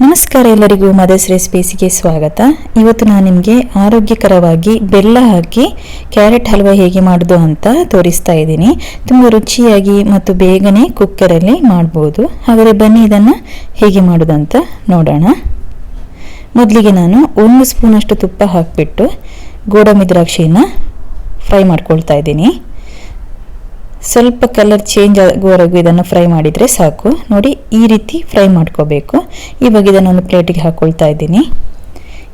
ನಮಸ್ಕಾರ ಎಲ್ಲರಿಗೂ ಮದರ್ಸ್ ರೆಸಿಪೀಸ್ಗೆ ಸ್ವಾಗತ. ಇವತ್ತು ನಾನು ನಿಮಗೆ ಆರೋಗ್ಯಕರವಾಗಿ ಬೆಲ್ಲ ಹಾಕಿ ಕ್ಯಾರೆಟ್ ಹಲ್ವಾ ಹೇಗೆ ಮಾಡೋದು ಅಂತ ತೋರಿಸ್ತಾ ಇದ್ದೀನಿ. ತುಂಬ ರುಚಿಯಾಗಿ ಮತ್ತು ಬೇಗನೆ ಕುಕ್ಕರಲ್ಲಿ ಮಾಡ್ಬೋದು. ಹಾಗಾದರೆ ಬನ್ನಿ ಇದನ್ನು ಹೇಗೆ ಮಾಡೋದು ಅಂತ ನೋಡೋಣ. ಮೊದಲಿಗೆ ನಾನು 1 ಸ್ಪೂನಷ್ಟು ತುಪ್ಪ ಹಾಕಿಬಿಟ್ಟು ಗೋಡಂಬಿ ದ್ರಾಕ್ಷಿಯನ್ನು ಫ್ರೈ ಮಾಡ್ಕೊಳ್ತಾ ಇದ್ದೀನಿ. ಸ್ವಲ್ಪ ಕಲರ್ ಚೇಂಜ್ ಆಗುವವರೆಗೂ ಇದನ್ನು ಫ್ರೈ ಮಾಡಿದರೆ ಸಾಕು. ನೋಡಿ, ಈ ರೀತಿ ಫ್ರೈ ಮಾಡ್ಕೋಬೇಕು. ಇವಾಗ ಇದನ್ನು ಒಂದು ಪ್ಲೇಟಿಗೆ ಹಾಕ್ಕೊಳ್ತಾ ಇದ್ದೀನಿ.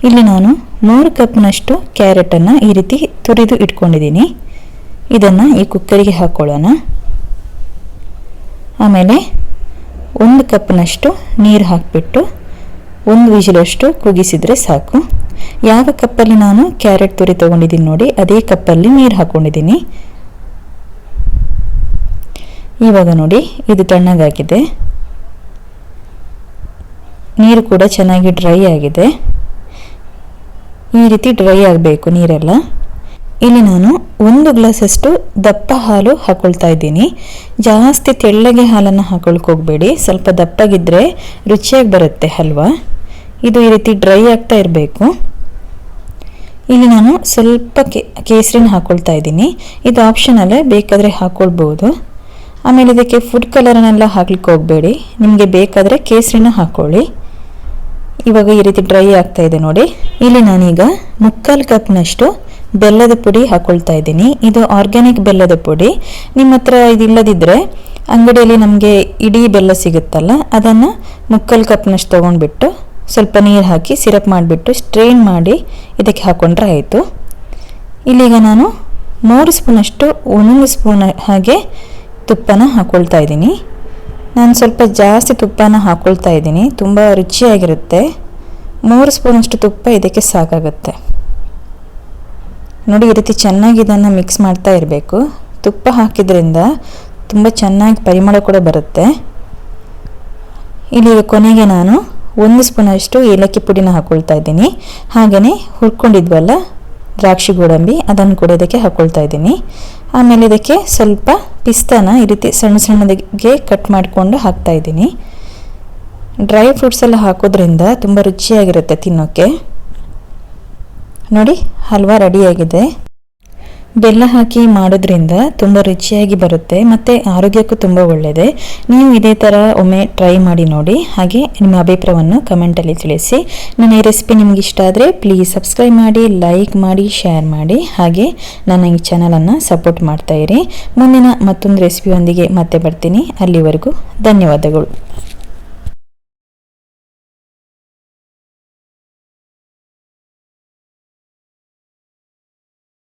ಇಲ್ಲಿ ನಾನು 3 ಕಪ್ನಷ್ಟು ಕ್ಯಾರೆಟನ್ನು ಈ ರೀತಿ ತುರಿದು ಇಟ್ಕೊಂಡಿದ್ದೀನಿ. ಇದನ್ನು ಈ ಕುಕ್ಕರಿಗೆ ಹಾಕ್ಕೊಳ್ಳೋಣ. ಆಮೇಲೆ 1 ಕಪ್ನಷ್ಟು ನೀರು ಹಾಕಿಬಿಟ್ಟು 1 ವಿಜಿಲಷ್ಟು ಕುದಿಸಿದರೆ ಸಾಕು. ಯಾವ ಕಪ್ಪಲ್ಲಿ ನಾನು ಕ್ಯಾರೆಟ್ ತುರಿ ತೊಗೊಂಡಿದ್ದೀನಿ ನೋಡಿ, ಅದೇ ಕಪ್ಪಲ್ಲಿ ನೀರು ಹಾಕ್ಕೊಂಡಿದ್ದೀನಿ. ಇವಾಗ ನೋಡಿ, ಇದು ತಣ್ಣಗಾಗಿದೆ. ನೀರು ಕೂಡ ಚೆನ್ನಾಗಿ ಡ್ರೈ ಆಗಿದೆ. ಈ ರೀತಿ ಡ್ರೈ ಆಗಬೇಕು ನೀರೆಲ್ಲ. ಇಲ್ಲಿ ನಾನು 1 ಗ್ಲಾಸಷ್ಟು ದಪ್ಪ ಹಾಲು ಹಾಕೊಳ್ತಾ ಇದ್ದೀನಿ. ಜಾಸ್ತಿ ತೆಳ್ಳಗೆ ಹಾಲನ್ನು ಹಾಕೊಳಕ್ಕೆ ಹೋಗಬೇಡಿ, ಸ್ವಲ್ಪ ದಪ್ಪಗಿದ್ರೆ ರುಚಿಯಾಗಿ ಬರುತ್ತೆ ಹಲ್ವಾ. ಇದು ಈ ರೀತಿ ಡ್ರೈ ಆಗ್ತಾ ಇರಬೇಕು. ಇಲ್ಲಿ ನಾನು ಸ್ವಲ್ಪ ಕೇಸರಿನ ಹಾಕೊಳ್ತಾ ಇದ್ದೀನಿ. ಇದು ಆಪ್ಷನಲ್ಲೇ, ಬೇಕಾದರೆ ಹಾಕ್ಕೊಳ್ಬೋದು. ಆಮೇಲೆ ಇದಕ್ಕೆ ಫುಡ್ ಕಲರನ್ನೆಲ್ಲ ಹಾಕ್ಲಿಕ್ಕೆ ಹೋಗಬೇಡಿ, ನಿಮಗೆ ಬೇಕಾದರೆ ಕೇಸರಿನ ಹಾಕ್ಕೊಳ್ಳಿ. ಇವಾಗ ಈ ರೀತಿ ಡ್ರೈ ಆಗ್ತಾ ಇದೆ ನೋಡಿ. ಇಲ್ಲಿ ನಾನೀಗ 3/4 ಕಪ್ನಷ್ಟು ಬೆಲ್ಲದ ಪುಡಿ ಹಾಕ್ಕೊಳ್ತಾ ಇದ್ದೀನಿ. ಇದು ಆರ್ಗ್ಯಾನಿಕ್ ಬೆಲ್ಲದ ಪುಡಿ. ನಿಮ್ಮ ಹತ್ರ ಇದಿಲ್ಲದಿದ್ದರೆ ಅಂಗಡಿಯಲ್ಲಿ ನಮಗೆ ಇಡೀ ಬೆಲ್ಲ ಸಿಗುತ್ತಲ್ಲ, ಅದನ್ನು 3/4 ಕಪ್ನಷ್ಟು ತೊಗೊಂಡ್ಬಿಟ್ಟು ಸ್ವಲ್ಪ ನೀರು ಹಾಕಿ ಸಿರಪ್ ಮಾಡಿಬಿಟ್ಟು ಸ್ಟ್ರೈನ್ ಮಾಡಿ ಇದಕ್ಕೆ ಹಾಕ್ಕೊಂಡ್ರೆ ಆಯಿತು. ಇಲ್ಲಿಗ ನಾನು 3 ಸ್ಪೂನಷ್ಟು 1 ಸ್ಪೂನ್ ಹಾಗೆ ತುಪ್ಪನ ಹಾಕ್ಕೊಳ್ತಾ ಇದ್ದೀನಿ. ನಾನು ಸ್ವಲ್ಪ ಜಾಸ್ತಿ ತುಪ್ಪನ ಹಾಕ್ಕೊಳ್ತಾ ಇದ್ದೀನಿ, ತುಂಬ ರುಚಿಯಾಗಿರುತ್ತೆ. 3 ಸ್ಪೂನಷ್ಟು ತುಪ್ಪ ಇದಕ್ಕೆ ಸಾಕಾಗುತ್ತೆ. ನೋಡಿ, ಈ ರೀತಿ ಚೆನ್ನಾಗಿ ಇದನ್ನು ಮಿಕ್ಸ್ ಮಾಡ್ತಾ ಇರಬೇಕು. ತುಪ್ಪ ಹಾಕಿದ್ರಿಂದ ತುಂಬ ಚೆನ್ನಾಗಿ ಪರಿಮಳ ಕೂಡ ಬರುತ್ತೆ. ಇಲ್ಲಿ ಕೊನೆಗೆ ನಾನು 1 ಸ್ಪೂನಷ್ಟು ಏಲಕ್ಕಿ ಪುಡಿನ ಹಾಕ್ಕೊಳ್ತಾ ಇದ್ದೀನಿ. ಹಾಗೆಯೇ ಹುರ್ಕೊಂಡಿದ್ವಲ್ಲ ದ್ರಾಕ್ಷಿ ಗೋಡಂಬಿ, ಅದನ್ನು ಕೂಡ ಇದಕ್ಕೆ ಹಾಕ್ಕೊಳ್ತಾ ಇದ್ದೀನಿ. ಆಮೇಲೆ ಇದಕ್ಕೆ ಸ್ವಲ್ಪ ಪಿಸ್ತಾನ ಈ ರೀತಿ ಸಣ್ಣ ಸಣ್ಣದಾಗೆ ಕಟ್ ಮಾಡಿಕೊಂಡು ಹಾಕ್ತಾ ಇದ್ದೀನಿ. ಡ್ರೈ ಫ್ರೂಟ್ಸ್ ಎಲ್ಲ ಹಾಕೋದ್ರಿಂದ ತುಂಬ ರುಚಿಯಾಗಿರುತ್ತೆ ತಿನ್ನೋಕ್ಕೆ. ನೋಡಿ, ಹಲ್ವಾ ರೆಡಿಯಾಗಿದೆ. ಬೆಲ್ಲ ಹಾಕಿ ಮಾಡೋದ್ರಿಂದ ತುಂಬ ರುಚಿಯಾಗಿ ಬರುತ್ತೆ ಮತ್ತು ಆರೋಗ್ಯಕ್ಕೂ ತುಂಬ ಒಳ್ಳೆಯದೇ. ನೀವು ಇದೇ ಥರ ಒಮ್ಮೆ ಟ್ರೈ ಮಾಡಿ ನೋಡಿ. ಹಾಗೆ ನಿಮ್ಮ ಅಭಿಪ್ರಾಯವನ್ನು ಕಮೆಂಟಲ್ಲಿ ತಿಳಿಸಿ. ನನ್ನ ಈ ರೆಸಿಪಿ ನಿಮ್ಗೆ ಇಷ್ಟ ಆದರೆ ಪ್ಲೀಸ್ ಸಬ್ಸ್ಕ್ರೈಬ್ ಮಾಡಿ, ಲೈಕ್ ಮಾಡಿ, ಶೇರ್ ಮಾಡಿ. ಹಾಗೆ ನನ್ನ ಈ ಚಾನಲನ್ನು ಸಪೋರ್ಟ್ ಮಾಡ್ತಾಯಿರಿ. ಮುಂದಿನ ಮತ್ತೊಂದು ರೆಸಿಪಿಯೊಂದಿಗೆ ಮತ್ತೆ ಬರ್ತೀನಿ. ಅಲ್ಲಿವರೆಗೂ ಧನ್ಯವಾದಗಳು.